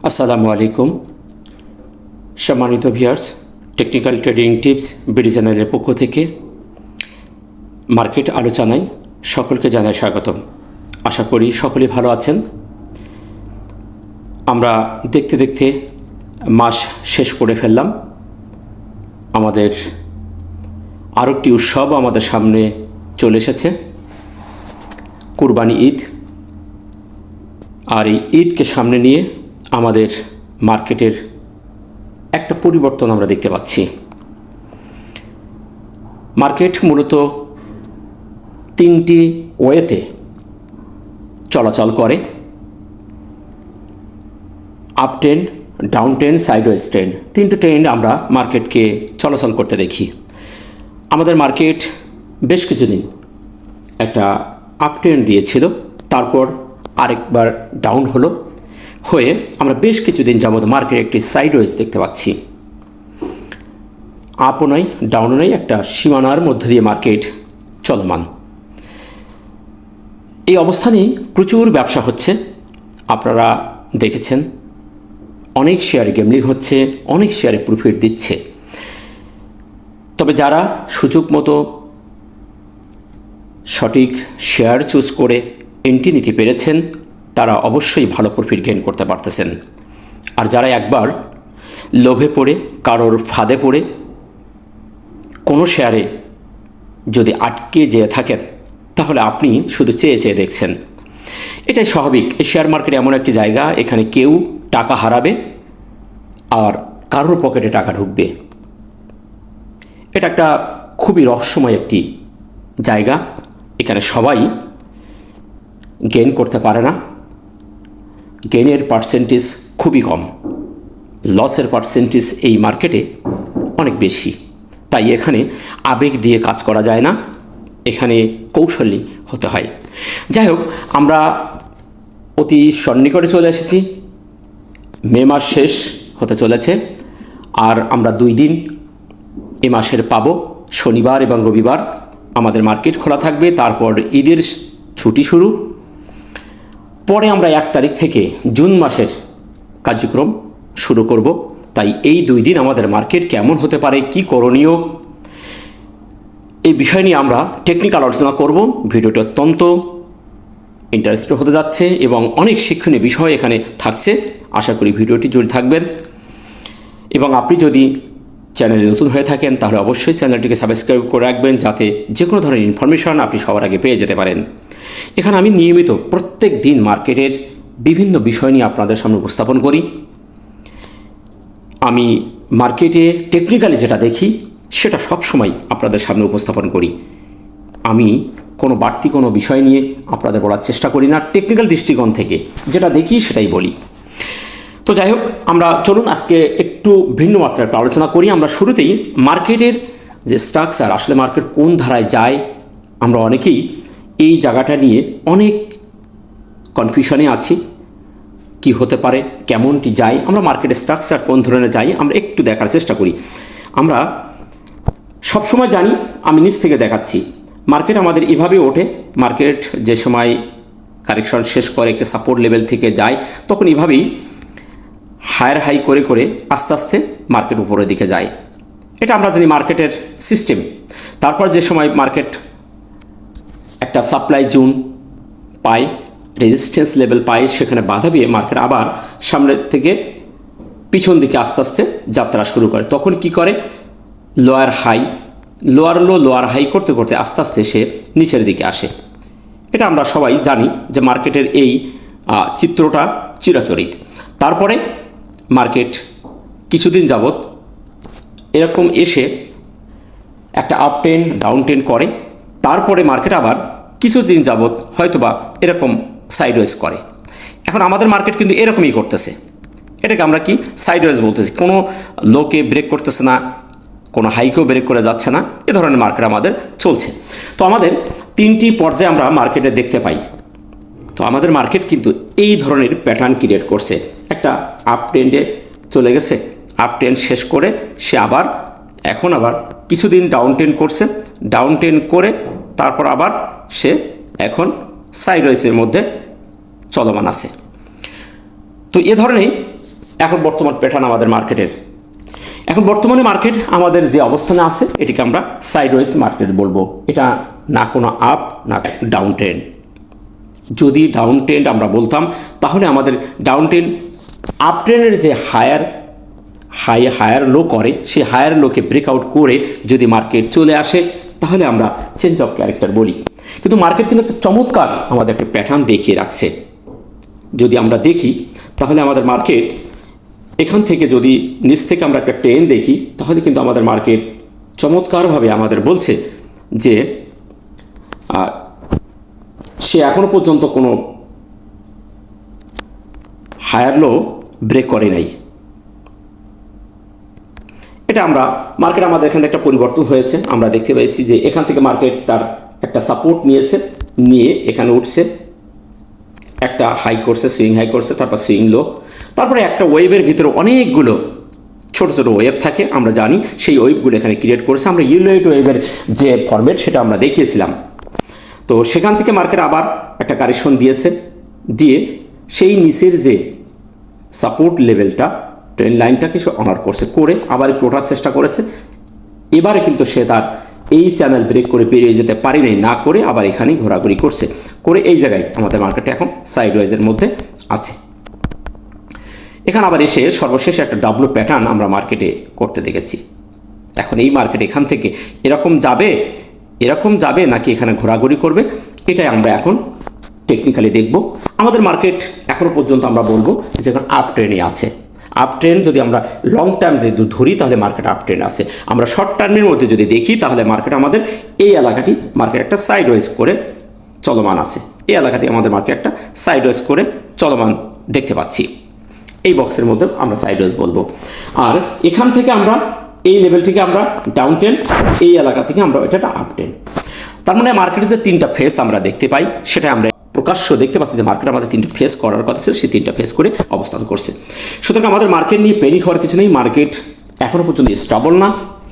আসসালামু আলাইকুম সম্মানিত viewers, technical trading tips BD চ্যানেলের পক্ষ থেকে মার্কেট আলোচনায় সকলকে জানাই স্বাগতম। আশা করি সকলে ভালো আছেন। আমরা দেখতে দেখতে মাস শেষ করে ফেললাম। আমাদের আরও একটি উৎসব আমাদের সামনে চলে এসেছে, কুরবানি ঈদ। আর এই ঈদকে সামনে নিয়ে আমাদের মার্কেটের একটা পরিবর্তন আমরা দেখতে পাচ্ছি। মার্কেট মূলত তিনটি ওয়েতে চলাচল করে: up trend, down trend, sideways trend. তিনটে ট্রেন্ড আমরা মার্কেটকে চলাচল করতে দেখি। আমাদের মার্কেট বেশ কিছুদিন একটা আপ ট্রেন্ড দিয়েছিল, তারপর আরেকবার ডাউন হয়ে আমরা বেশ কিছুদিন যাবৎ মার্কেট একটি সাইডওয়েজ দেখতে পাচ্ছি। আপও নয়, ডাউনও নয়, একটা সীমানার মধ্যে দিয়ে মার্কেট চলমান। এই অবস্থানেই প্রচুর ব্যবসা হচ্ছে। আপনারা দেখেছেন অনেক শেয়ারে গেমলিং হচ্ছে, অনেক শেয়ারে প্রফিট দিচ্ছে। তবে যারা সুযোগ মতো সঠিক শেয়ার চুজ করে এন্ট্রি নিতে পেরেছেন, তারা অবশ্যই ভালো প্রফিট গেইন করতে পারতেছেন। আর যারা একবার লোভে পড়ে, কারোর ফাঁদে পড়ে কোনো শেয়ারে যদি আটকে যেয়ে থাকেন, তাহলে আপনি শুধু চেয়ে চেয়ে দেখছেন। এটাই স্বাভাবিক। এই শেয়ার মার্কেট এমন একটি জায়গা, এখানে কেউ টাকা হারাবে আর কারোর পকেটে টাকা ঢুকবে। এটা একটা খুবই রহস্যময় একটি জায়গা। এখানে সবাই গেইন করতে পারে না। গেইনের পার্সেন্টেজ খুবই কম, লসের পার্সেন্টেজ এই মার্কেটে অনেক বেশি। তাই এখানে আবেগ দিয়ে কাজ করা যায় না, এখানে কৌশলী হতে হয়। যাই হোক, আমরা অতি সন্নিকটে চলে এসেছি। মে মাস শেষ হতে চলেছে, আর আমরা 2 দিন এ মাসের পাব। শনিবার এবং রবিবার আমাদের মার্কেট খোলা থাকবে। তারপর ঈদের ছুটি শুরু। পরে আমরা 1 তারিখ থেকে জুন মাসের কার্যক্রম শুরু করব। তাই এই 2 দিন আমাদের মার্কেট কেমন হতে পারে, কি করণীয়, এই বিষয় নিয়ে আমরা টেকনিক্যাল আলোচনা করব। ভিডিওটি অত্যন্ত ইন্টারেস্টেড হতে যাচ্ছে এবং অনেক শিক্ষণীয় বিষয় এখানে থাকছে। আশা করি ভিডিওটি জুড়ে থাকবেন। এবং আপনি যদি চ্যানেলে নতুন হয়ে থাকেন, তাহলে অবশ্যই চ্যানেলটিকে সাবস্ক্রাইব করে রাখবেন, যাতে যে কোনো ধরনের ইনফরমেশন আপনি সবার আগে পেয়ে যেতে পারেন। এখানে আমি নিয়মিত প্রত্যেক দিন মার্কেটের বিভিন্ন বিষয় নিয়ে আপনাদের সামনে উপস্থাপন করি। আমি মার্কেটে টেকনিক্যালি যেটা দেখি, সেটা সবসময় আপনাদের সামনে উপস্থাপন করি। আমি কোনো বাড়তি কোনো বিষয় নিয়ে আপনাদের বলার চেষ্টা করি না, টেকনিক্যাল দৃষ্টিকোণ থেকে যেটা দেখি সেটাই বলি। তো যাই হোক, আমরা চলুন আজকে একটু ভিন্ন মাত্রায় একটা আলোচনা করি। আমরা শুরুতেই মার্কেটের যে স্ট্রাকচার, আসলে মার্কেট কোন ধারায় যায়, আমরা অনেকেই এই জায়গাটা নিয়ে অনেক কনফিউশনে আছি। কি হতে পারে, কেমনটি যায়, আমরা মার্কেটের স্ট্রাকচার কোন ধরনের যাই, আমরা একটু দেখার চেষ্টা করি। আমরা সবসময় জানি, আমি নিচ থেকে দেখাচ্ছি, মার্কেট আমাদের এভাবে ওঠে। মার্কেট যে সময় কারেকশন শেষ করে একটা সাপোর্ট লেভেল থেকে যায়, তখন এভাবেই হায়ার হাই করে করে আস্তে আস্তে মার্কেট উপরের দিকে যায়। এটা আমরা জানি মার্কেটের সিস্টেম। তারপর যে সময় মার্কেট একটা সাপ্লাই জোন পায়, রেজিস্ট্যান্স লেভেল পায়, সেখানে বাধা পেয়ে মার্কেট আবার সামনের থেকে পিছন দিকে আস্তে আস্তে যাত্রা শুরু করে। তখন কি করে, lower high, lower low, lower high করতে করতে আস্তে আস্তে সে নিচের দিকে আসে। এটা আমরা সবাই জানি যে মার্কেটের এই চিত্রটা চিরাচরিত। তারপরে মার্কেট কিছুদিন যাবৎ এরকম এসে একটা আপ ট্রেন্ড, ডাউন ট্রেন্ড করে। তারপরে মার্কেট আবার কিছুদিন যাবৎ হয়তোবা এরকম সাইডওয়েজ করে। এখন আমাদের মার্কেট কিন্তু এরকমই করতেছে। এটাকে আমরা কি সাইডওয়েজ বলতেছি। কোনো লোকে ব্রেক করতেছে না, কোনো হাইকেও ব্রেক করে যাচ্ছে না, এ ধরনের মার্কেট আমাদের চলছে। তো আমাদের 3টি পর্যায়ে আমরা মার্কেটে দেখতে পাই। তো আমাদের মার্কেট কিন্তু এই ধরনের প্যাটার্ন ক্রিয়েট করছে। একটা আপ ট্রেন্ডে চলে গেছে, আপ ট্রেন্ড শেষ করে সে এখন আবার কিছুদিন ডাউন ট্রেন্ড করছে, ডাউন ট্রেন্ড করে তারপর আবার সে এখন সাইডওয়েজের মধ্যে চলমান আছে। তো এ ধরনের এখন বর্তমান প্যাটার্ন আমাদের মার্কেটের, এখন বর্তমানে মার্কেট আমাদের যে অবস্থানে আছে এটিকে আমরা সাইডওয়েজ মার্কেট বলবো। এটা না কোনো আপ না ডাউন ট্রেন্ড। যদি ডাউন ট্রেন্ড আমরা বলতাম তাহলে আমাদের ডাউন ট্রেন্ড আপ ট্রেন্ডের যে হায়ার লো করে সেই হায়ার লোকে ব্রেকআউট করে যদি মার্কেট চলে আসে তাহলে আমরা চেঞ্জ অফ ক্যারেক্টার বলি। কিন্তু মার্কেট কিন্তু একটা চমৎকার আমাদের একটা প্যাটার্ন দেখিয়ে রাখছে। যদি আমরা দেখি তাহলে আমাদের মার্কেট এখান থেকে যদি নিচ থেকে আমরা একটা ট্রেন দেখি তাহলে কিন্তু আমাদের মার্কেট চমৎকারভাবে আমাদের বলছে যে সে এখনো পর্যন্ত কোনো হায়ার লো ব্রেক করে নাই। এটা আমরা মার্কেট আমাদের এখানে একটা পরিবর্তন হয়েছে, আমরা দেখতে পেয়েছি যে এখান থেকে মার্কেট তার একটা সাপোর্ট নিয়ে এখানে উঠছে, একটা হাই করছে, সুইং হাই করছে, তারপর সুইং লো, তারপরে একটা ওয়েভের ভিতরে অনেকগুলো ছোট ছোট ওয়েভ থাকে আমরা জানি, সেই ওয়েভগুলো এখানে ক্রিয়েট করেছে। আমরা ইউনাইট ওয়েভের যে ফরম্যাট সেটা আমরা দেখিয়েছিলাম। তো সেখান থেকে মার্কেট আবার একটা কারেকশন দিয়ে সেই নিচের যে সাপোর্ট লেভেলটা ট্রেন লাইনটাকে সে অনার করে আবার একটু ওঠার চেষ্টা করেছে। এবারে কিন্তু সে তার এই চ্যানেল ব্রেক করে বেরিয়ে যেতে পারি নাই, না করে আবার এখানেই ঘোরাঘুরি করে এই জায়গায় আমাদের মার্কেটে এখন সাইডওয়েজের মধ্যে আছে। এখানে আবার এসে সর্বশেষ একটা ডাব্লু প্যাটার্ন আমরা মার্কেটে করতে দেখেছি। এখন এই মার্কেট এখান থেকে এরকম যাবে নাকি এখানে ঘোরাঘুরি করবে, এটাই আমরা এখন টেকনিক্যালি দেখব। আমাদের মার্কেট এখনও পর্যন্ত আমরা বলবো যে এখন আপ ট্রেনে আছে। আপ ট্রেন্ড যদি আমরা লং টার্ম যদি ধরি তাহলে মার্কেট আপ ট্রেন্ড আছে। আমরা শর্ট টার্মের মধ্যে যদি দেখি তাহলে মার্কেট আমাদের এই এলাকাটি মার্কেট একটা সাইডওয়েজ করে চলমান আছে। এই এলাকাটি আমাদের মার্কেট একটা সাইডওয়েজ করে চলমান দেখতে পাচ্ছি। এই বক্সের মধ্যে আমরা সাইডওয়েজ বলবো। আর এখান থেকে আমরা এই লেভেল থেকে আমরা ডাউন ট্রেন্ড, এই এলাকা থেকে আমরা এটা আপ ট্রেন্ড। তার মানে মার্কেটের যে তিনটা ফেস আমরা দেখতে পাই সেটা আমরা প্রকাশ্য দেখতে পাচ্ছি যে মার্কেট আমাদের তিনটা ফেস করার কথা ছিল, সেই তিনটা ফেস করে অবস্থান করছে। সুতরাং আমাদের মার্কেট নিয়ে প্যানিক হওয়ার কিছু নেই। মার্কেট এখনও পর্যন্ত স্টেবল না,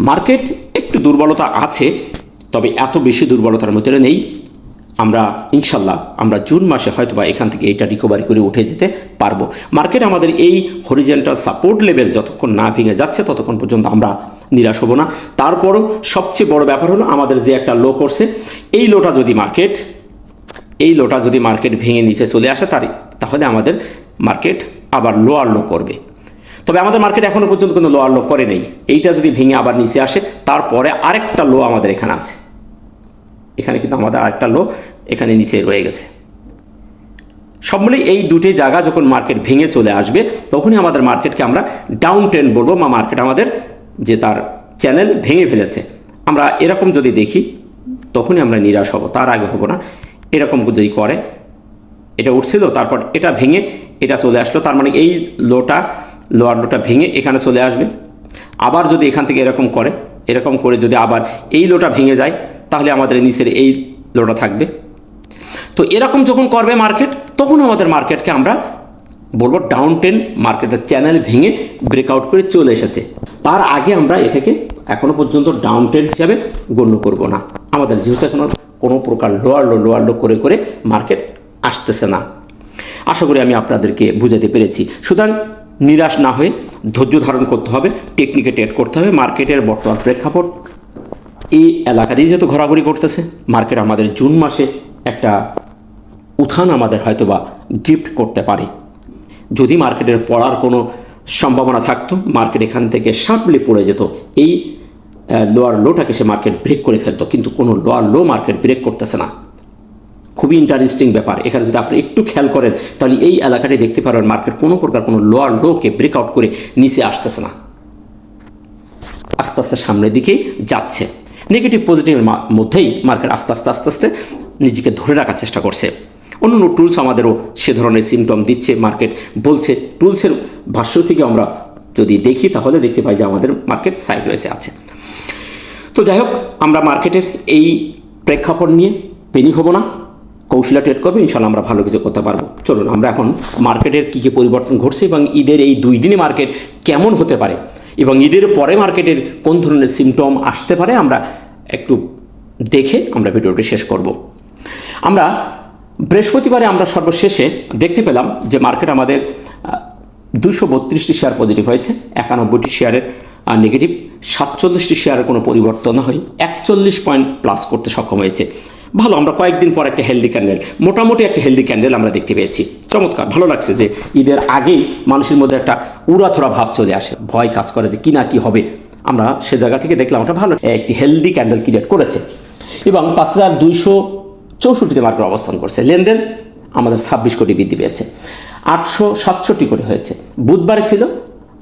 মার্কেট একটু দুর্বলতা আছে, তবে এত বেশি দুর্বলতার মধ্যে নেই। আমরা ইনশাল্লাহ আমরা জুন মাসে হয়তো বা এখান থেকে এটা রিকভারি করে উঠে যেতে পারবো। মার্কেট আমাদের এই হরিজেন্টাল সাপোর্ট লেভেল যতক্ষণ না ভেঙে যাচ্ছে ততক্ষণ পর্যন্ত আমরা নিরাশ হব না। তারপরও সবচেয়ে বড় ব্যাপার হলো আমাদের যে একটা লো করছে, এই লোটা যদি মার্কেট ভেঙে নিচে চলে আসে তাহলে আমাদের মার্কেট আবার লোয়ার লো করবে। তবে আমাদের মার্কেট এখনও পর্যন্ত কোনো লোয়ার লো করে নেই। এইটা যদি ভেঙে আবার নিচে আসে তারপরে আরেকটা লো আমাদের এখানে আছে, এখানে কিন্তু আমাদের আরেকটা লো এখানে নিচে রয়ে গেছে। সব মিলে এই দুটি জায়গা যখন মার্কেট ভেঙে চলে আসবে তখনই আমাদের মার্কেটকে আমরা ডাউন ট্রেন্ড বলবো, বা মার্কেট আমাদের যে তার চ্যানেল ভেঙে ফেলেছে। আমরা এরকম যদি দেখি তখনই আমরা নিরাশ হব, তার আগে হব না। এরকম যদি করে, এটা উঠছিল তারপর এটা ভেঙে এটা চলে আসলো, তার মানে এই লোয়ার লোটা ভেঙে এখানে চলে আসবে। আবার যদি এখান থেকে এরকম করে যদি আবার এই লোটা ভেঙে যায় তাহলে আমাদের নিচের এই লোটা থাকবে। তো এরকম যখন করবে মার্কেট তখন আমাদের মার্কেটকে আমরা বলবো ডাউন ট্রেন্ড, মার্কেটের চ্যানেল ভেঙে ব্রেকআউট করে চলে এসেছে। তার আগে আমরা এটাকে এখনও পর্যন্ত ডাউন ট্রেন্ড হিসাবে গণ্য করব না। আমাদের যেহেতু এখনো কোনো প্রকার লোয়ার লো করে মার্কেট আসতেছে না। আশা করি আমি আপনাদেরকে বুঝাতে পেরেছি। সুতরাং নিরাশ না হয়ে ধৈর্য ধারণ করতে হবে, টেকনিকে ট্রেড করতে হবে। মার্কেটের বর্তমান প্রেক্ষাপট এই এলাকাতেই যেহেতু ঘোরাঘুরি করতেছে, মার্কেট আমাদের জুন মাসে একটা উত্থান আমাদের হয়তোবা গিফট করতে পারে। যদি মার্কেটের পড়ার কোনো সম্ভাবনা থাকতো, মার্কেট এখান থেকে শার্পলি পড়ে যেত, এই লোয়ার লোটাকে সে মার্কেট ব্রেক করে ফেলতো, কিন্তু কোনো লোয়ার লো মার্কেট ব্রেক করতেছে না। খুবই ইন্টারেস্টিং ব্যাপার। এখানে যদি আপনি একটু খেয়াল করেন তাহলে এই এলাকাটি দেখতে পারবেন মার্কেট কোনো প্রকার কোনো লোয়ার লোকে ব্রেকআউট করে নিচে আসতেছে না, আস্তে আস্তে সামনের দিকেই যাচ্ছে। নেগেটিভ পজিটিভের মধ্যেই মার্কেট আস্তে আস্তে নিজেকে ধরে রাখার চেষ্টা করছে। অন্য টুলস আমাদেরও সে ধরনের সিমটম দিচ্ছে, মার্কেট বলছে। টুলসের ভাষ্য থেকে আমরা যদি দেখি তাহলে দেখতে পাই যে আমাদের মার্কেট সাইডওয়েজে আছে। তো যাই হোক, আমরা মার্কেটের এই প্রেক্ষাপট নিয়ে পেনি হব না, কৌশলে ট্রেড করবে, ইনশাল্লাহ আমরা ভালো কিছু করতে পারবো। চলুন আমরা এখন মার্কেটের কী কী পরিবর্তন ঘটছে এবং ঈদের এই 2 দিনে মার্কেট কেমন হতে পারে এবং ঈদের পরে মার্কেটের কোন ধরনের সিমটম আসতে পারে আমরা একটু দেখে আমরা ভিডিওটি শেষ করব। আমরা বৃহস্পতিবারে আমরা সর্বশেষে দেখতে পেলাম যে মার্কেট আমাদের 232টি শেয়ার পজিটিভ হয়েছে, 91টি শেয়ারের নেগেটিভ, 47টি শেয়ারের কোনো পরিবর্তন হয়, 41 পয়েন্ট প্লাস করতে সক্ষম হয়েছে। ভালো, আমরা কয়েকদিন পর একটা হেলদি ক্যান্ডেল, মোটামুটি একটা হেলদি ক্যান্ডেল আমরা দেখতে পেয়েছি। চমৎকার, ভালো লাগছে যে ঈদের আগেই মানুষের মধ্যে একটা উড়াথোড়া ভাব চলে আসে, ভয় কাজ করে যে কি না কি হবে। আমরা সে জায়গা থেকে দেখলাম ওটা ভালো একটি হেলদি ক্যান্ডেল ক্রিয়েট করেছে এবং 5264তে মার্কেট অবস্থান করছে। লেনদেন আমাদের 26 কোটি বৃদ্ধি পেয়েছে, 867 কোটি হয়েছে। বুধবারে ছিল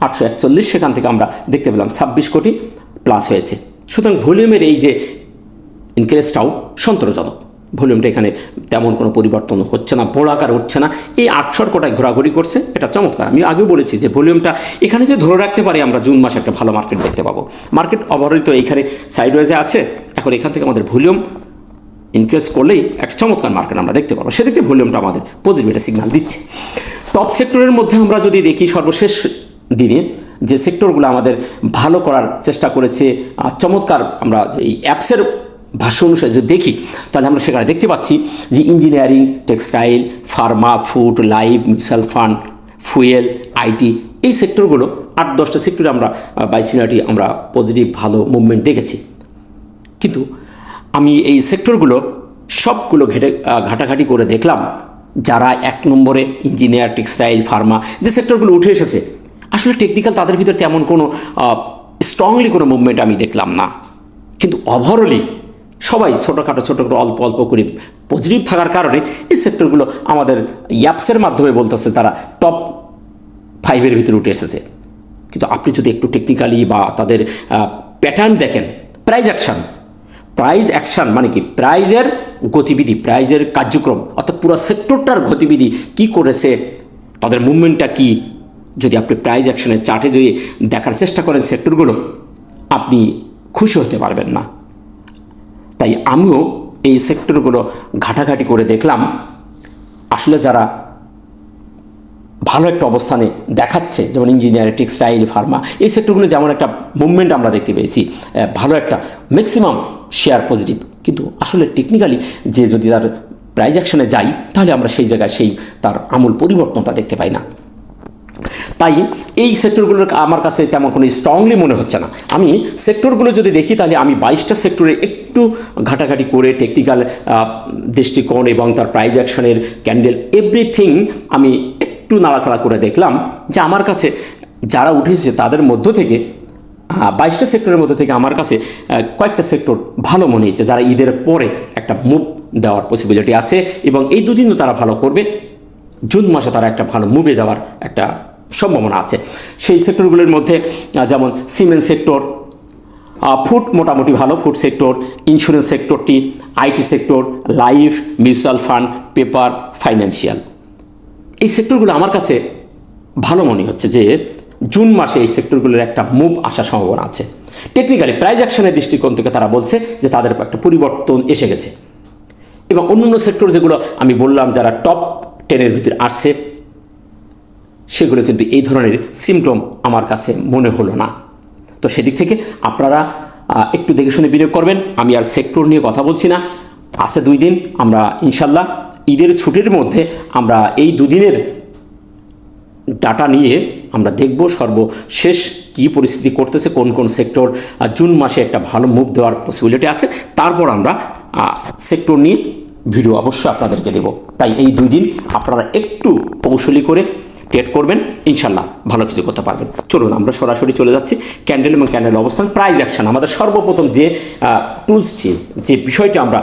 841, সেখান থেকে আমরা দেখতে পেলাম 26 কোটি প্লাস হয়েছে। সুতরাং ভলিউমের এই যে ইনক্রিজটাও সন্তোষজনক। ভলিউমটা এখানে তেমন কোনো পরিবর্তন হচ্ছে না, বড় আকার উঠছে না, এই 800 কোটায় ঘোরাঘুরি করছে, এটা চমৎকার। আমি আগেও বলেছি যে ভলিউমটা এখানে যে ধরে রাখতে পারি আমরা জুন মাসে একটা ভালো মার্কেট দেখতে পাবো। মার্কেট ওভারঅল তো এইখানে সাইডওয়েজে আছে, এখন এখান থেকে আমাদের ভলিউম ইনক্রিজ করলেই একটা চমৎকার মার্কেট আমরা দেখতে পাবো। সেদিকে ভলিউমটা আমাদের পজিটিভ একটা সিগন্যাল দিচ্ছে। টপ সেক্টরের মধ্যে আমরা যদি দেখি সর্বশেষ দিনে যে সেক্টরগুলো আমাদের ভালো করার চেষ্টা করেছে, চমৎকার, আমরা এই অ্যাপসের ভাষ্য অনুসারে যদি দেখি তাহলে আমরা সেখানে দেখতে পাচ্ছি যে engineering, textile, Pharma, food, life, mutual fund, fuel, IT, এই সেক্টরগুলো 8-10টা সেক্টরে আমরা বাইসিনাটি আমরা পজিটিভ ভালো মুভমেন্ট দেখেছি। কিন্তু আমি এই সেক্টরগুলো সবগুলো ঘাটাঘাটি করে দেখলাম, যারা 1 নম্বরে ইঞ্জিনিয়ার, টেক্সটাইল, ফার্মা যে সেক্টরগুলো উঠে এসেছে, আসলে টেকনিক্যাল তাদের ভিতরে তেমন কোনো স্ট্রংলি কোনো মুভমেন্ট আমি দেখলাম না। কিন্তু ওভারঅলি সবাই ছোটোখাটো অল্প অল্প করে পজিটিভ থাকার কারণে এই সেক্টরগুলো আমাদের অ্যাপসের মাধ্যমে বলতেছে তারা টপ 5-এর ভিতরে উঠে এসেছে। কিন্তু আপনি যদি একটু টেকনিক্যালি বা তাদের প্যাটার্ন দেখেন, প্রাইজ অ্যাকশন মানে কি, প্রাইজের গতিবিধি, প্রাইজের কার্যক্রম, অর্থাৎ পুরো সেক্টরটার গতিবিধি কি করেছে, তাদের মুভমেন্টটা কি, যদি আপনি প্রাইজ অ্যাকশনের চার্টে যদি দেখার চেষ্টা করেন সেক্টরগুলো, আপনি খুশি হতে পারবেন না। তাই আমিও এই সেক্টরগুলো ঘাটাঘাটি করে দেখলাম, আসলে যারা ভালো একটা অবস্থানে দেখাচ্ছে, যেমন ইঞ্জিনিয়ারিং, টেক্সটাইল, ফার্মা, এই সেক্টরগুলো যেমন একটা মুভমেন্ট আমরা দেখতে পেয়েছি, ভালো একটা ম্যাক্সিমাম শেয়ার পজিটিভ, কিন্তু আসলে টেকনিক্যালি যে যদি তার প্রাইজ অ্যাকশনে যাই তাহলে আমরা সেই জায়গায় সেই তার আমূল পরিবর্তনটা দেখতে পাই না। তাই এই সেক্টরগুলোর আমার কাছে তেমন কোনো স্ট্রংলি মনে হচ্ছে না। আমি সেক্টরগুলো যদি দেখি তাহলে আমি 22টা সেক্টরে একটু ঘাটাঘাটি করে টেকনিক্যাল দৃষ্টিকোণ এবং তার প্রাইজ অ্যাকশনের ক্যান্ডেল এভরিথিং আমি একটু নাড়াচাড়া করে দেখলাম যে আমার কাছে যারা উঠেছে তাদের মধ্য থেকে 22টা সেক্টরের মধ্যে থেকে আমার কাছে কয়েকটা সেক্টর ভালো মনে হয়েছে, যারা ঈদের পরে একটা মুভ দেওয়ার পসিবিলিটি আছে এবং এই দুদিনও তারা ভালো করবে। জুন মাসে তারা একটা ভালো মুভে যাওয়ার একটা সম্ভাবনা আছে। সেই সেক্টরগুলোর মধ্যে যেমন সিমেন্ট সেক্টর, ফুড মোটামুটি ভালো, ফুড সেক্টর, ইন্স্যুরেন্স সেক্টরটি, IT sector, life, mutual fund, paper, financial, এই সেক্টরগুলো আমার কাছে ভালো মনে হচ্ছে যে জুন মাসে এই সেক্টরগুলোর একটা মুভ আসার সম্ভাবনা আছে। টেকনিক্যালি প্রাইজ অ্যাকশনের দৃষ্টিকোণ থেকে তারা বলছে যে তাদের একটা পরিবর্তন এসে গেছে। এবং অন্যান্য সেক্টর যেগুলো আমি বললাম যারা টপ 10-এর ভিতরে আসছে, সেগুলো কিন্তু এই ধরনের সিমটম আমার কাছে মনে হলো না। তো সেদিক থেকে আপনারা একটু দেখে শুনে বিনিয়োগ করবেন। আমি আর সেক্টর নিয়ে কথা বলছি না, আছে 2 দিন, আমরা ইনশাল্লাহ ঈদের ছুটির মধ্যে আমরা এই 2 দিনের ডাটা নিয়ে আমরা দেখব সর্বশেষ কী পরিস্থিতি করতেছে, কোন কোন সেক্টর জুন মাসে একটা ভালো মুভ দেওয়ার পসিবিলিটি আছে, তারপর আমরা সেক্টর নিয়ে ভিডিও অবশ্যই আপনাদেরকে দেব। তাই এই 2 দিন আপনারা একটু কৌশলী করে ট্রেড করবেন, ইনশাল্লাহ ভালো কিছু করতে পারবেন। চলুন আমরা সরাসরি চলে যাচ্ছি ক্যান্ডেল এবং ক্যান্ডেল অবস্থান, প্রাইজ অ্যাকশন। আমাদের সর্বপ্রথম যে টুলসটি, যে বিষয়টি আমরা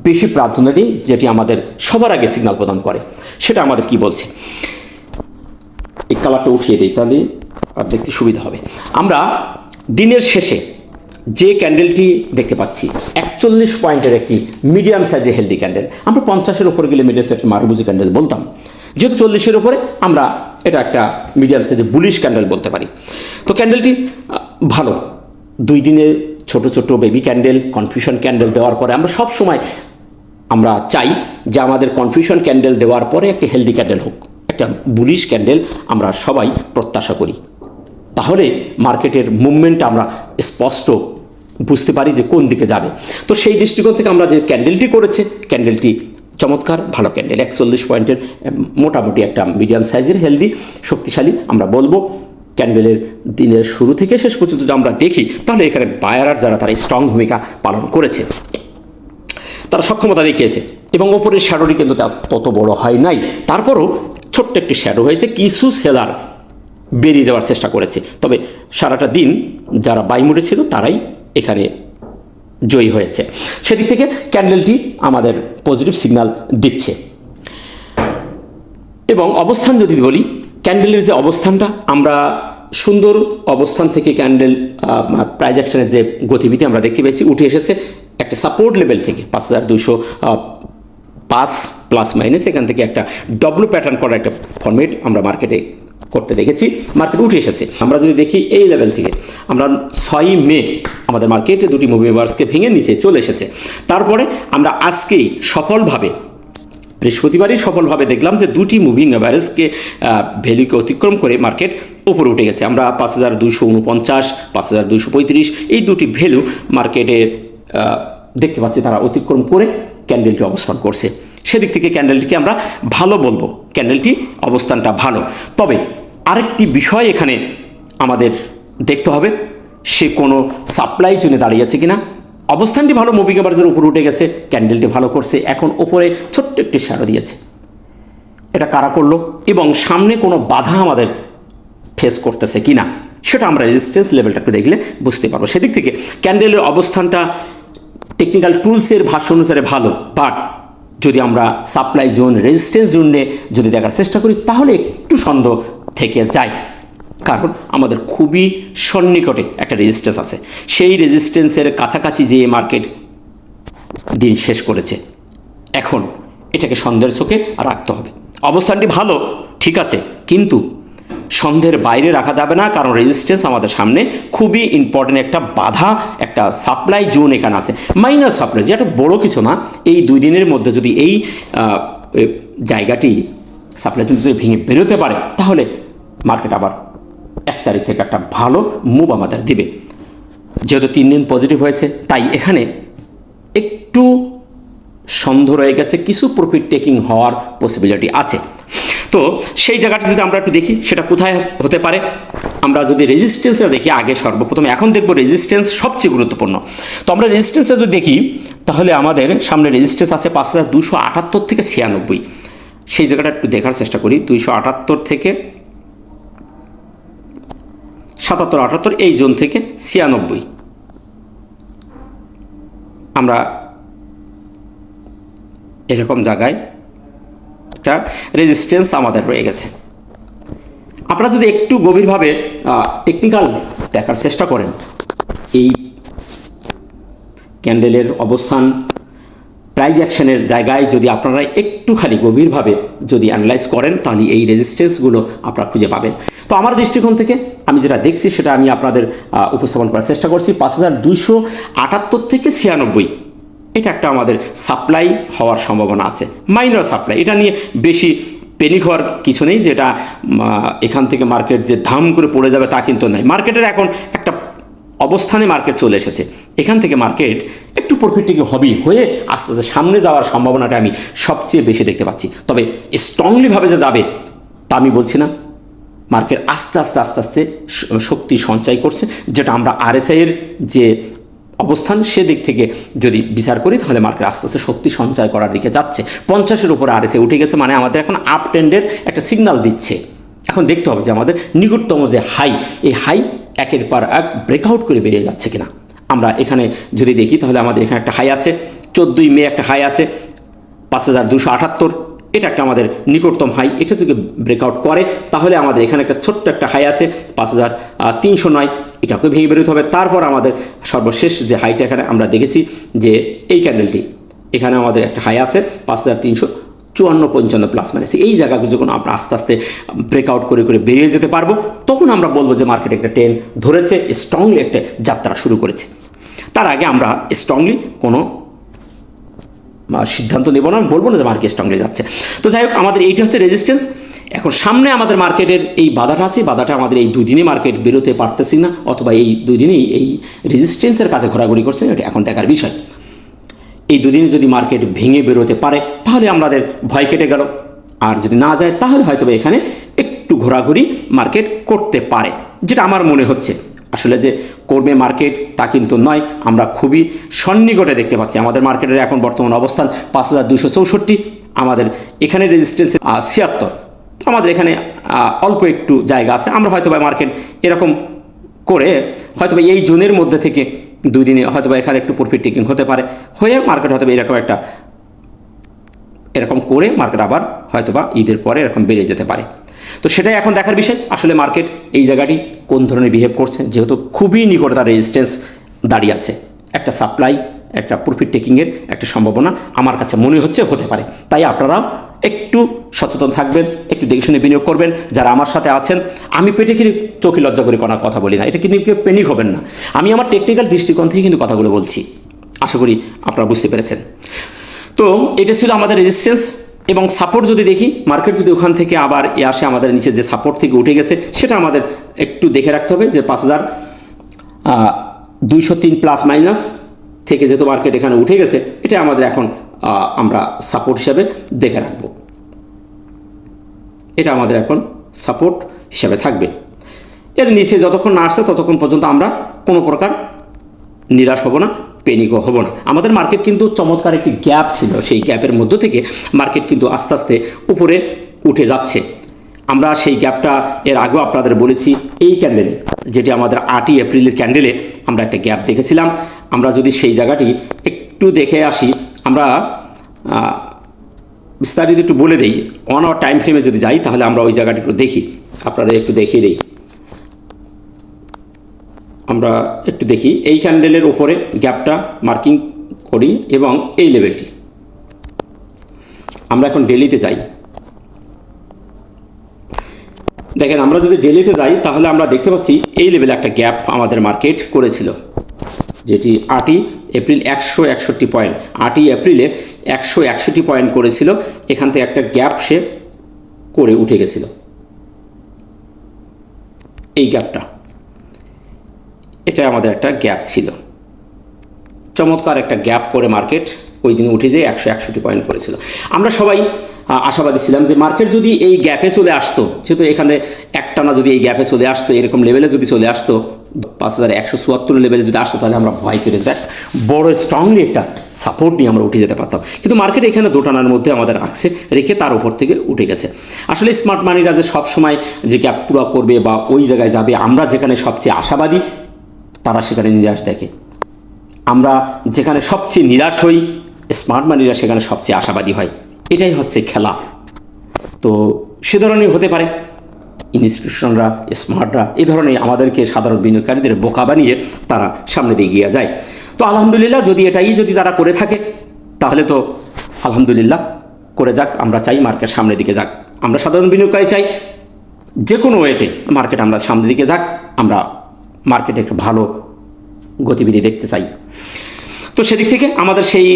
বেশি প্রাধান্য দিই, যেটি আমাদের সবার আগে সিগন্যাল প্রদান করে, সেটা আমাদের কি বলছে। এই কালারটা উঠিয়ে দিই তাহলে আর দেখতে সুবিধা হবে। আমরা দিনের শেষে যে ক্যান্ডেলটি দেখতে পাচ্ছি 41 পয়েন্টের একটি মিডিয়াম সাইজের হেলদি ক্যান্ডেল, আমরা 50-এর উপরে গেলে মিডিয়াম সাইজের মারুবুজি ক্যান্ডেল বলতাম, যেহেতু 40-এর উপরে আমরা এটা একটা মিডিয়াম সাইজের বুলিশ ক্যান্ডেল বলতে পারি। তো ক্যান্ডেলটি ভালো, 2 দিনে ছোট ছোট বেবি ক্যান্ডেল, কনফিউশন ক্যান্ডেল দেওয়ার পরে আমরা সব সময় আমরা চাই যে আমাদের কনফিউশন ক্যান্ডেল দেওয়ার পরে একটা হেলদি ক্যান্ডেল হোক, একটা বুলিশ ক্যান্ডেল আমরা সবাই প্রত্যাশা করি। তাহলে মার্কেটের মুভমেন্টটা আমরা স্পষ্ট বুঝতে পারি যে কোন দিকে যাবে। তো সেই দৃষ্টিকোণ থেকে আমরা যে ক্যান্ডেলটি করেছে, ক্যান্ডেলটি চমৎকার ভালো ক্যান্ডেল 41 পয়েন্টের মোটামুটি একটা মিডিয়াম সাইজের হেলদি শক্তিশালী আমরা বলবো। ক্যান্ডেলের দিনের শুরু থেকে শেষ পর্যন্ত যদি আমরা দেখি তাহলে এখানে বায়ার যারা তারা স্ট্রং ভূমিকা পালন করেছে, তারা সক্ষমতা দেখিয়েছে এবং ওপরের শ্যাডোটি কিন্তু তত বড় হয় নাই, তারপরও ছোট্ট একটি শ্যাডো হয়েছে, কিছু সেলার বেরিয়ে যাওয়ার চেষ্টা করেছে। তবে সারাটা দিন যারা বাই মোডে ছিল তারাই এখানে জয়ী হয়েছে। সেদিক থেকে ক্যান্ডেলটি আমাদের পজিটিভ সিগন্যাল দিচ্ছে। এবং অবস্থান যদি বলি, ক্যান্ডেলের যে অবস্থানটা, আমরা সুন্দর অবস্থান থেকে ক্যান্ডেল প্রাইস অ্যাকশনের যে গতিবিধি আমরা দেখতে পেয়েছি, উঠে এসেছে একটা সাপোর্ট লেভেল থেকে 5205 প্লাস মাইনাস, এখান থেকে একটা ডব্লু প্যাটার্ন করা একটা ফরম্যাট আমরা মার্কেটে করতে দেখেছি, মার্কেট উঠে এসেছে। আমরা যদি দেখি এই লেভেল থেকে আমরা 6 মে আমাদের মার্কেটে দুটি মুভিং এভারেজকে ভেঙে নিচে চলে এসেছে। তারপরে আমরা আজকেই সফলভাবে, বৃহস্পতিবারই সফলভাবে দেখলাম যে দুটি মুভিং অ্যাভারেজকে ভ্যালুকে অতিক্রম করে মার্কেট উপরে উঠে গেছে। আমরা 5249, 5235 এই দুটি ভ্যালু মার্কেটে দেখতে পাচ্ছি তারা অতিক্রম করে ক্যান্ডেলটি অবস্থান করছে। সেদিক থেকে ক্যান্ডেলটিকে আমরা ভালো বলবো, ক্যান্ডেলটি অবস্থানটা ভালো। তবে আরেকটি বিষয় এখানে আমাদের দেখতে হবে, সে কোনো সাপ্লাই জোনে দাঁড়িয়েছে কিনা। অবস্থানটি ভালো, মুভিং অ্যাভারেজের উপরে উঠে গেছে, ক্যান্ডেলটি ভালো করছে, এখন ওপরে ছোট্ট একটি শ্যাডো দিয়েছে। এটা কারা করলো এবং সামনে কোনো বাধা আমাদের ফেস করতেছে কিনা সেটা আমরা রেজিস্ট্যান্স লেভেলটা একটু দেখলে বুঝতে পারবো। সেদিক থেকে ক্যান্ডেলের অবস্থানটা টেকনিক্যাল টুলসের ভাষ্য অনুসারে ভালো, বাট যদি আমরা সাপ্লাই জোন রেজিস্ট্যান্স জোনে যদি দেখার চেষ্টা করি তাহলে একটু সন্দেহ থেকে যায়, কারণ আমাদের খুবই সন্নিকটে একটা রেজিস্ট্যান্স আছে। সেই রেজিস্ট্যান্সের কাছাকাছি যে মার্কেট দিন শেষ করেছে, এখন এটাকে সন্দেহের চোখে রাখতে হবে। অবস্থানটি ভালো ঠিক আছে, কিন্তু সন্দেহের বাইরে রাখা যাবে না, কারণ রেজিস্ট্যান্স আমাদের সামনে খুবই ইম্পর্টেন্ট একটা বাধা, একটা সাপ্লাই জোন এখানে আছে, মাইনাস সাপ্লাই, যেটা বড় কিছু না। এই 2 দিনের মধ্যে যদি এই জায়গাটি সাপ্লাই জোন যদি ভেঙে বেরোতে পারে তাহলে মার্কেট আবার 1 তারিখ থেকে একটা ভালো মুভ আমাদের দিবে। যেহেতু 3 দিন পজিটিভ হয়েছে, তাই এখানে একটু সন্দেহ রয়ে গেছে, কিছু প্রফিট টেকিং হওয়ার পসিবিলিটি আছে। তো সেই জায়গাটা যদি আমরা একটু দেখি সেটা কোথায় হতে পারে, আমরা যদি রেজিস্ট্যান্সটা দেখি আগে সর্বপ্রথম, এখন দেখব রেজিস্ট্যান্স সবচেয়ে গুরুত্বপূর্ণ। তো আমরা রেজিস্ট্যান্সটা যদি দেখি তাহলে আমাদের সামনে রেজিস্ট্যান্স আছে 5278 থেকে 96, সেই জায়গাটা একটু দেখার চেষ্টা করি। 278 থেকে 77-78 এই জোন থেকে 96 আমরা এরকম জায়গায় একটা রেজিস্ট্যান্স আমাদের রয়ে গেছে। আপনারা যদি একটু গভীরভাবে টেকনিক্যাল দেখার চেষ্টা করেন, এই ক্যান্ডেলের অবস্থান প্রাইস অ্যাকশনের জায়গায় যদি আপনারা একটুখানি গভীরভাবে যদি অ্যানালাইজ করেন তাহলে এই রেজিস্ট্যান্সগুলো আপনারা খুঁজে পাবেন। তো আমার দৃষ্টিকোণ থেকে আমি যেটা দেখছি সেটা আমি আপনাদের উপস্থাপন করার চেষ্টা করছি। 5278 থেকে 96 এটা একটা আমাদের সাপ্লাই হওয়ার সম্ভাবনা আছে, মাইনর সাপ্লাই। এটা নিয়ে বেশি পেনিক হওয়ার কিছু নেই, যেটা এখান থেকে মার্কেট যে ধাম করে পড়ে যাবে তা কিন্তু নয়। মার্কেটের এখন একটা অবস্থানে মার্কেট চলে এসেছে, এখান থেকে মার্কেট একটু প্রফিটটিকে হবেই, হয়ে আস্তে আস্তে সামনে যাওয়ার সম্ভাবনাটা আমি সবচেয়ে বেশি দেখতে পাচ্ছি। তবে স্ট্রংলিভাবে যে যাবে তা আমি বলছি না। মার্কেট আস্তে আস্তে আস্তে আস্তে শক্তি সঞ্চয় করছে, যেটা আমরা RSI এর যে অবস্থান সেদিক থেকে যদি বিচার করি তাহলে মার্কেট আস্তে আস্তে শক্তি সঞ্চয় করার দিকে যাচ্ছে। 50-এর উপরে RSI উঠে গেছে, মানে আমাদের এখন আপ ট্রেন্ডের একটা সিগন্যাল দিচ্ছে। এখন দেখতে হবে যে আমাদের নিকটতম যে হাই, এই হাই একের পর এক ব্রেকআউট করে বেরিয়ে যাচ্ছে কিনা। আমরা এখানে যদি দেখি তাহলে আমাদের এখানে একটা হাই আছে, 14 মে একটা হাই আছে 5278, এটা একটা আমাদের নিকটতম হাই। এটা যদি ব্রেকআউট করে তাহলে আমাদের এখানে একটা ছোট্ট একটা হাই আছে 5309, এটাকে ভেঙে বেরোতে হবে। তারপর আমাদের সর্বশেষ যে হাইটা এখানে আমরা দেখেছি যে এই ক্যান্ডেলটি, এখানে আমাদের একটা হাই আছে 5354-55 প্লাস মাইনাস। এই জায়গাগুলো যখন আমরা আস্তে আস্তে ব্রেকআউট করে করে বেরিয়ে যেতে পারবো, তখন আমরা বলবো যে মার্কেট একটা ট্রেন্ড ধরেছে, স্ট্রংলি একটা যাত্রা শুরু করেছে। তার আগে আমরা স্ট্রংলি কোনো সিদ্ধান্ত নেব না, বলবো না যে মার্কেট স্ট্রংলি যাচ্ছে। তো যাই হোক, আমাদের এইটা হচ্ছে রেজিস্ট্যান্স। এখন সামনে আমাদের মার্কেটের এই বাধাটা আছে, বাধাটা আমাদের এই 2 দিনে মার্কেট বেরোতে পারতেছি না, অথবা এই 2 দিনেই এই রেজিস্ট্যান্সের কাছে ঘোরাঘুরি করছে, এটা এখন দেখার বিষয়। এই দুদিনে যদি মার্কেট ভেঙে বেরোতে পারে তাহলে আমাদের ভয় কেটে গেল, আর যদি না যায় তাহলে হয়তো এখানে একটু ঘোরাঘুরি মার্কেট করতে পারে, যেটা আমার মনে হচ্ছে। আসলে যে করবে মার্কেট তা কিন্তু নয়, আমরা খুবই সন্নিকটে দেখতে পাচ্ছি। আমাদের মার্কেটের এখন বর্তমান অবস্থান 5264, আমাদের এখানে রেজিস্ট্যান্স 76, তো আমাদের এখানে অল্প একটু জায়গা আছে। আমরা হয়তো মার্কেট এরকম করে হয়তো এই জোনের মধ্যে থেকে 2 দিনে হয়তো এখানে একটু প্রফিট টেকিং হতে পারে, হয়ে মার্কেট হয়তো এরকম করে মার্কেট আবার হয়তোবা ঈদের পরে এরকম বেড়ে যেতে পারে। তো সেটাই এখন দেখার বিষয়, আসলে মার্কেট এই জায়গাটি কোন ধরনের বিহেভ করছে, যেহেতু খুবই নিকটে তার রেজিস্ট্যান্স দাঁড়িয়ে আছে। একটা সাপ্লাই, একটা প্রফিট টেকিংয়ের একটা সম্ভাবনা আমার কাছে মনে হচ্ছে হতে পারে। তাই আপনারাও একটু সচেতন থাকবেন, একটু দেখে শুনে বিনিয়োগ করবেন। যারা আমার সাথে আছেন, আমি পেটে কিন্তু চোখে লজ্জা করে কোনো কথা বলি না, এটা কিন্তু কেউ প্যানিক হবেন না। আমি আমার টেকনিক্যাল দৃষ্টিকোণ থেকে কিন্তু কথাগুলো বলছি, আশা করি আপনারা বুঝতে পেরেছেন। তো এটা ছিল আমাদের রেজিস্ট্যান্স এবং সাপোর্ট। যদি দেখি মার্কেট যদি ওখান থেকে আবার আসে, আমাদের নিচে যে সাপোর্ট থেকে উঠে গেছে সেটা আমাদের একটু দেখে রাখতে হবে, যে 5203 প্লাস মাইনাস থেকে যেহেতু মার্কেট এখানে উঠে গেছে, এটা আমাদের এখন আমরা সাপোর্ট হিসাবে দেখে রাখবো। এটা আমাদের এখন সাপোর্ট হিসাবে থাকবে। এর নিচে যতক্ষণ না আসছে ততক্ষণ পর্যন্ত আমরা কোনো প্রকার নিরাশ হব না, প্যানিকও হব না। আমাদের মার্কেট কিন্তু চমৎকার একটি গ্যাপ ছিল, সেই গ্যাপের মধ্য থেকে মার্কেট কিন্তু আস্তে আস্তে উপরে উঠে যাচ্ছে। আমরা সেই গ্যাপটা এর আগেও আপনাদের বলেছি, এই ক্যান্ডেলে, যেটি আমাদের 8ই এপ্রিলের ক্যান্ডেলে আমরা একটা গ্যাপ দেখেছিলাম। আমরা যদি সেই জায়গাটি একটু দেখে আসি, আমরা বিস্তারিত একটু বলে দিই। 1 আওয়ার টাইম ফ্রেমে যদি যাই তাহলে আমরা ওই জায়গাটি একটু দেখি, আপনাদের একটু দেখিয়ে দিই। আমরা একটু দেখি এই ক্যান্ডেলের উপরে গ্যাপটা মার্কিং করি এবং এই লেভেলটি আমরা এখন ডেলিতে যাই। দেখেন, আমরা যদি ডেলিতে যাই তাহলে আমরা দেখতে পাচ্ছি এই লেভেলে একটা গ্যাপ আমাদের মার্কেট করেছিল, যেটি 8ই এপ্রিল 161 পয়েন্ট। 8ই এপ্রিলে 161 পয়েন্ট করেছিল, এখান থেকে একটা গ্যাপ সে করে উঠে গেছিল। এই গ্যাপটা, এটা আমাদের একটা গ্যাপ ছিল, চমৎকার একটা গ্যাপ করে মার্কেট ওই দিন উঠে যেয়ে 161 পয়েন্ট করেছিল। আমরা সবাই আশাবাদী ছিলাম যে মার্কেট যদি এই গ্যাপে চলে আসতো, যেহেতু এখানে একটানা যদি এই গ্যাপে চলে আসতো, এরকম লেভেলে যদি চলে আসতো 5174 লেভেলে যদি আসতো, তাহলে আমরা ভয় করে যেতাম, বড় স্ট্রংলি একটা সাপোর্ট নিয়ে আমরা উঠে যেতে পারতাম। কিন্তু মার্কেট এখানে দোটানার মধ্যে আমাদের রেখে তার উপর থেকে উঠে গেছে। আসলে স্মার্ট মানিরা যে সবসময় যে গ্যাপ পুরো করবে বা ওই জায়গায় যাবে, আমরা যেখানে সবচেয়ে আশাবাদী তারা সেখানে নিরাশ দেখে। আমরা যেখানে সবচেয়ে নিরাশ হই, স্মার্ট মানিরা সেখানে সবচেয়ে আশাবাদী হয়। এটাই হচ্ছে খেলা। তো সে ধরনের হতে পারে ইনস্টিটিউশনরা, স্মার্টরা এই ধরনের আমাদেরকে সাধারণ বিনিয়োগকারীদের বোকা বানিয়ে তারা সামনে দিয়ে এগিয়ে যায়। তো আলহামদুলিল্লাহ, যদি তারা করে থাকে তাহলে তো আলহামদুলিল্লাহ, করে যাক। আমরা চাই মার্কেট সামনের দিকে যাক। আমরা সাধারণ বিনিয়োগকারী চাই যে কোনো ওয়েতে মার্কেট আমরা সামনের দিকে যাক, আমরা মার্কেটে একটা ভালো গতিবিধি দেখতে চাই। তো সেদিক থেকে আমাদের সেই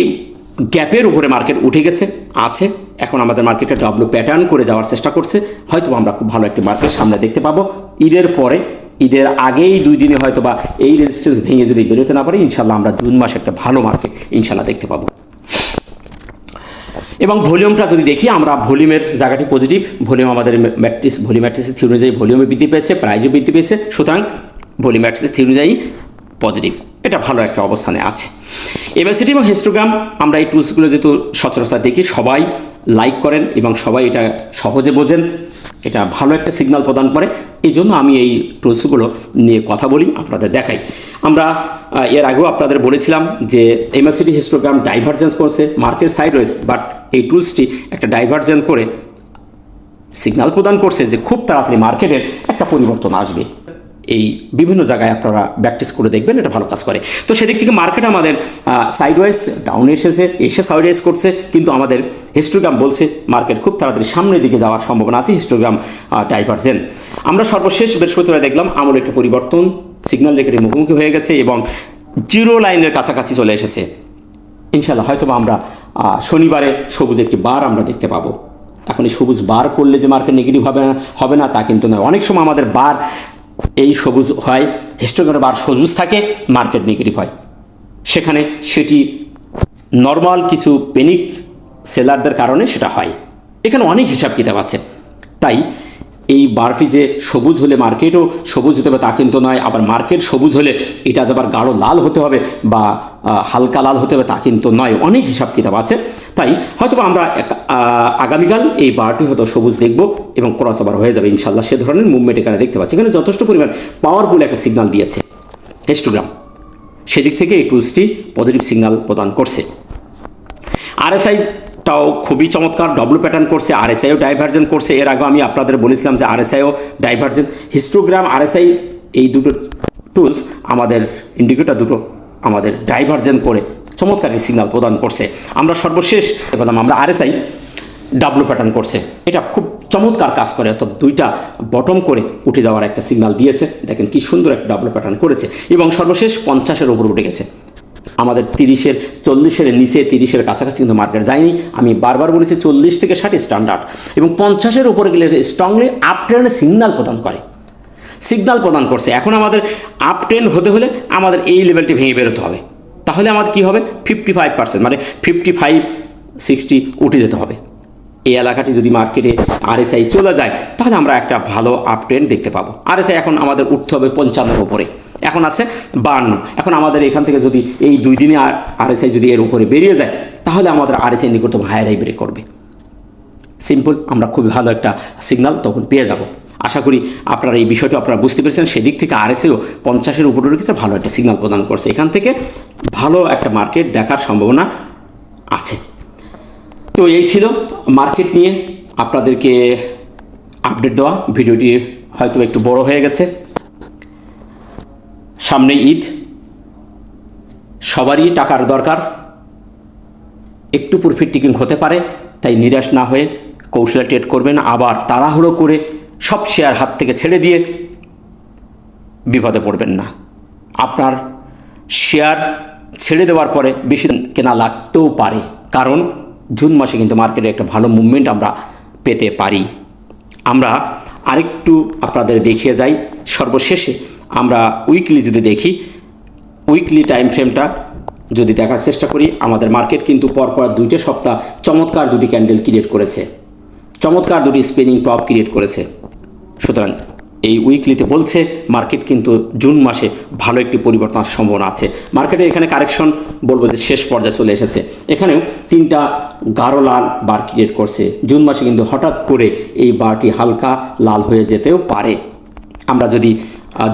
গ্যাপের উপরে মার্কেট উঠে গেছে আছে। এখন আমাদের মার্কেটে ডাব্লু প্যাটার্ন করে যাওয়ার চেষ্টা করছে। হয়তো আমরা খুব ভালো একটি মার্কেট সামনে দেখতে পাবো ঈদের পরে। ঈদের আগেই 2 দিনে হয়তো বা এই রেজিস্ট্যান্স ভেঙে যদি বেরোতে না পারি, ইনশাল্লাহ আমরা জুন মাসে একটা ভালো মার্কেট ইনশাল্লাহ দেখতে পাবো। এবং ভলিউমটা যদি দেখি, আমরা ভলিউমের জায়গাটি পজিটিভ। ভলিউম আমাদের ভলিউম ম্যাট্রিক্সের থিওরি অনুযায়ী ভলিউমে বৃদ্ধি পেয়েছে, প্রাইজও বৃদ্ধি পেয়েছে। সুতরাং ভলিউম ম্যাট্রিক্সের থিওরি অনুযায়ী পজিটিভ, এটা ভালো একটা অবস্থানে আছে। এমএসিডি এবং হিস্টোগ্রাম, আমরা এই টুলসগুলো যেহেতু সচরাচর দেখি, সবাই লাইক করেন এবং সবাই এটা সহজে বোঝেন, এটা ভালো একটা সিগন্যাল প্রদান করে। এই জন্য আমি এই টুলসগুলো নিয়ে কথা বলি, আপনাদের দেখাই। আমরা এর আগেও আপনাদের বলেছিলাম যে এমএসিডি হিস্টোগ্রাম ডাইভারজেন্স করছে, মার্কেট সাইডওয়েজ, বাট এই টুলসটি একটা ডাইভারজেন্স করে সিগন্যাল প্রদান করছে যে খুব তাড়াতাড়ি মার্কেটের একটা পরিবর্তন আসবে। এই বিভিন্ন জায়গায় আপনারা প্র্যাকটিস করে দেখবেন, এটা ভালো কাজ করে। তো সেদিক থেকে মার্কেট আমাদের সাইডওয়াইজ ডাউনে এসে সাইডওয়াইজ করছে, কিন্তু আমাদের হিস্টোগ্রাম বলছে মার্কেট খুব তাড়াতাড়ি সামনের দিকে যাওয়ার সম্ভাবনা আছে। Histogram divergent. আমরা সর্বশেষ বৃহস্পতিবার দেখলাম আমূল একটা পরিবর্তন, সিগন্যাল রেখে মুখোমুখি হয়ে গেছে এবং জিরো লাইনের কাছাকাছি চলে এসেছে। ইনশাল্লাহ হয়তো আমরা শনিবারে সবুজ একটি বার আমরা দেখতে পাবো। এখন এই সবুজ বার করলে যে মার্কেট নেগেটিভ হবে না তা কিন্তু নয়। অনেক সময় আমাদের বার এই সবুজ হয়, হিস্টোগ্রামের বার সবুজ থাকে, মার্কেট নেগেটিভ হয়, সেখানে সেটি নর্মাল কিছু পেনিক সেলারদের কারণে সেটা হয়। এখানে অনেক হিসাব কিতাব আছে। তাই এই বারটি যে সবুজ হলে মার্কেটও সবুজ হতে হবে তা কিন্তু নয়, আবার মার্কেট সবুজ হলে এটা যে আবার গাঢ় লাল হতে হবে বা হালকা লাল হতে হবে তা কিন্তু নয়, অনেক হিসাব কিতাব আছে। তাই হয়তো আমরা আগামীকাল এই বারটি হয়তো সবুজ দেখব এবং ক্রস ওভার হয়ে যাবে ইনশাল্লাহ। সে ধরনের মুভমেন্ট এখানে দেখতে পাচ্ছি। এখানে যথেষ্ট পরিমাণ পাওয়ারফুল একটা সিগন্যাল দিয়েছে হিস্টোগ্রাম, সেদিক থেকে এই টুলসটি পজিটিভ সিগন্যাল প্রদান করছে। আরএসআইটাও খুবই চমৎকার, ডব্লু প্যাটার্ন করছে, আরএসআইও ডাইভার্জেন্ট করছে। এর আগে আমি আপনাদের বলেছিলাম যে আরএসআইও ডাইভার্জেন্ট, হিস্টোগ্রাম, আরএসআই এই দুটো টুলস আমাদের ইন্ডিকেটর দুটো আমাদের ডাইভার্জেন্ট করে চমৎকার সিগন্যাল প্রদান করছে। আমরা সর্বশেষ বললাম আমরা আরএসআই ডাব্লু প্যাটার্ন করছে, এটা খুব চমৎকার কাজ করে। অর্থাৎ দুইটা বটম করে উঠে যাওয়ার একটা সিগন্যাল দিয়েছে। দেখেন কি সুন্দর একটা ডাব্লু প্যাটার্ন করেছে এবং সর্বশেষ 50-এর উপর উঠে গেছে। আমাদের 30-এর 40-এর নিচে 30-এর কাছাকাছি কিন্তু মার্কেট যায়নি। আমি বারবার বলেছি 40 থেকে 60 স্ট্যান্ডার্ড এবং 50-এর উপরে গেলে স্ট্রংলি আপ ট্রেন্ডে সিগন্যাল প্রদান করে, সিগন্যাল প্রদান করছে। এখন আমাদের আপ ট্রেন্ড হতে হলে আমাদের এই লেভেলটি ভেঙে বেরোতে হবে। তাহলে আমাদের কী হবে, 55% মানে 55-60 উঠে যেতে হবে। এই এলাকাটি যদি মার্কেটে আরএসআই চলে যায় তাহলে আমরা একটা ভালো আপ ট্রেন্ড দেখতে পাবো। আরএসআই এখন আমাদের উঠতে হবে 55-এর উপরে, এখন আছে 52। এখন আমাদের এখান থেকে যদি এই 2 দিনে আরএসআই যদি এর উপরে বেরিয়ে যায় তাহলে আমাদের আরএসআই নিকটতম হায়ার হাই ব্রেক করবে। সিম্পল, আমরা খুবই ভালো একটা সিগন্যাল তখন পেয়ে যাব। আশা করি আপনারা এই বিষয়টা আপনারা বুঝতে পেরেছেন। সেদিক থেকে আরএসআইও 50-এর উপরে রেখেছে, ভালো একটা সিগন্যাল প্রদান করছে। এখান থেকে ভালো একটা মার্কেট দেখার সম্ভাবনা আছে। তো এই ছিল মার্কেট নিয়ে আপনাদেরকে আপডেট দেওয়া। ভিডিওটি হয়তো একটু বড় হয়ে গেছে, সামনে ঈদ, সবারই টাকার দরকার, একটু প্রফিট টেকিং হতে পারে। তাই নিরাশ না হয়ে কৌশলে ট্রেড করবেন। আবার তাড়াহুড়ো করে সব শেয়ার হাত থেকে ছেড়ে দিয়ে বিপদে পড়বেন না। আপনার শেয়ার ছেড়ে দেওয়ার পরে বেশি কেনা লাগতেও পারে, কারণ জুন মাসে কিন্তু মার্কেটে একটা ভালো মুভমেন্ট আমরা পেতে পারি। আমরা আরেকটু আপনাদের দেখিয়ে যাই। সর্বশেষে আমরা উইকলি যদি দেখি, উইকলি টাইম ফ্রেমটা যদি দেখার চেষ্টা করি, আমাদের মার্কেট কিন্তু পরপর 2 সপ্তাহ চমৎকার 2টি ক্যান্ডেল ক্রিয়েট করেছে, চমৎকার 2টি স্পিনিং টপ ক্রিয়েট করেছে। সুতরাং এই উইকলিতে বলছে মার্কেট কিন্তু জুন মাসে ভালো একটি পরিবর্তন আসার সম্ভাবনা আছে। মার্কেটে এখানে কারেকশন বলবো যে শেষ পর্যায়ে চলে এসেছে। এখানেও 3টা গাঢ় লাল বার ক্রিয়েট করছে। জুন মাসে কিন্তু হঠাৎ করে এই বারটি হালকা লাল হয়ে যেতেও পারে। আমরা যদি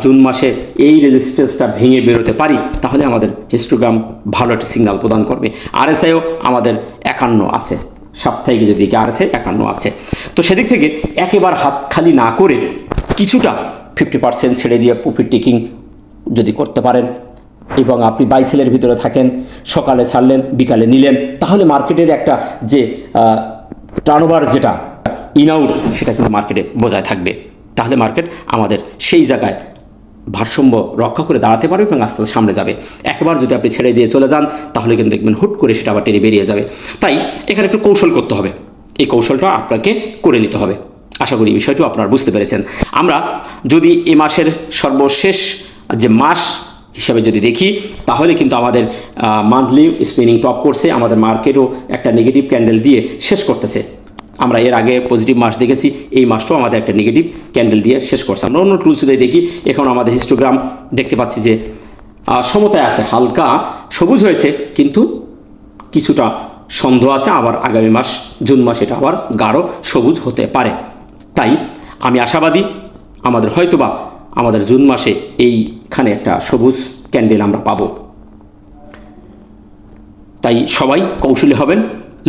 জুন মাসে এই রেজিস্ট্যান্সটা ভেঙে বেরোতে পারি তাহলে আমাদের হিস্টোগ্রাম ভালো একটা সিগন্যাল প্রদান করবে। আরএসআইও আমাদের 51 আছে, সাপ্তাহিক যদি দেখি আরএসআই 51 আছে। তো সেদিক থেকে একেবারে হাত খালি না করে কিছুটা 50% ছেড়ে দিয়ে প্রফিট টেকিং যদি করতে পারেন এবং আপনি বাই সেলের ভিতরে থাকেন, সকালে ছাড়লেন বিকালে নিলেন, তাহলে মার্কেটের একটা যে টার্নওভার যেটা ইন আউট সেটা কিন্তু মার্কেটে বজায় থাকবে। তাহলে মার্কেট আমাদের সেই জায়গায় ভারসাম্য রক্ষা করে দাঁড়াতে পারবে এবং আস্তে আস্তে সামনে যাবে। একবার যদি আপনি ছেড়ে দিয়ে চলে যান তাহলে কিন্তু দেখবেন হুট করে সেটা আবার টেনে বেরিয়ে যাবে। তাই এখানে একটু কৌশল করতে হবে, এই কৌশলটা আপনাকে করে নিতে হবে। আশা করি বিষয়টিও আপনারা বুঝতে পেরেছেন। আমরা যদি এ মাসের সর্বশেষ যে মাস হিসাবে যদি দেখি তাহলে কিন্তু আমাদের মান্থলি স্পিনিং টপ করছে, আমাদের মার্কেটও একটা নেগেটিভ ক্যান্ডেল দিয়ে শেষ করতেছে। আমরা এর আগে পজিটিভ মাস দেখেছি, এই মাসটাও আমাদের একটা নেগেটিভ ক্যান্ডেল দিয়ে শেষ করছে। আমরা অন্য টুলস দিয়ে দেখি, এখন আমাদের হিস্টোগ্রাম দেখতে পাচ্ছি যে সমতায় আছে, হালকা সবুজ হয়েছে কিন্তু কিছুটা সন্দেহ আছে। আবার আগামী মাস জুন মাস এটা আবার গাঢ় সবুজ হতে পারে। তাই আমি আশাবাদী আমাদের হয়তোবা আমাদের জুন মাসে এইখানে একটা সবুজ ক্যান্ডেল আমরা পাবো। তাই সবাই কৌশলী হবেন,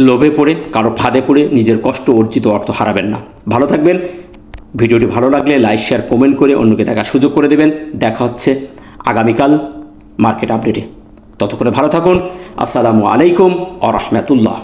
লোভে পড়ে কারো ফাঁদে পড়ে নিজের কষ্ট অর্জিত অর্থ হারাবেন না। ভালো থাকবেন। ভিডিওটি ভালো লাগলে লাইক শেয়ার কমেন্ট করে অন্যকে দেখার সুযোগ করে দেবেন। দেখা হচ্ছে আগামীকাল মার্কেট আপডেটে। ততক্ষণে ভালো থাকুন। আসসালামু আলাইকুম ওয়া রাহমাতুল্লাহ।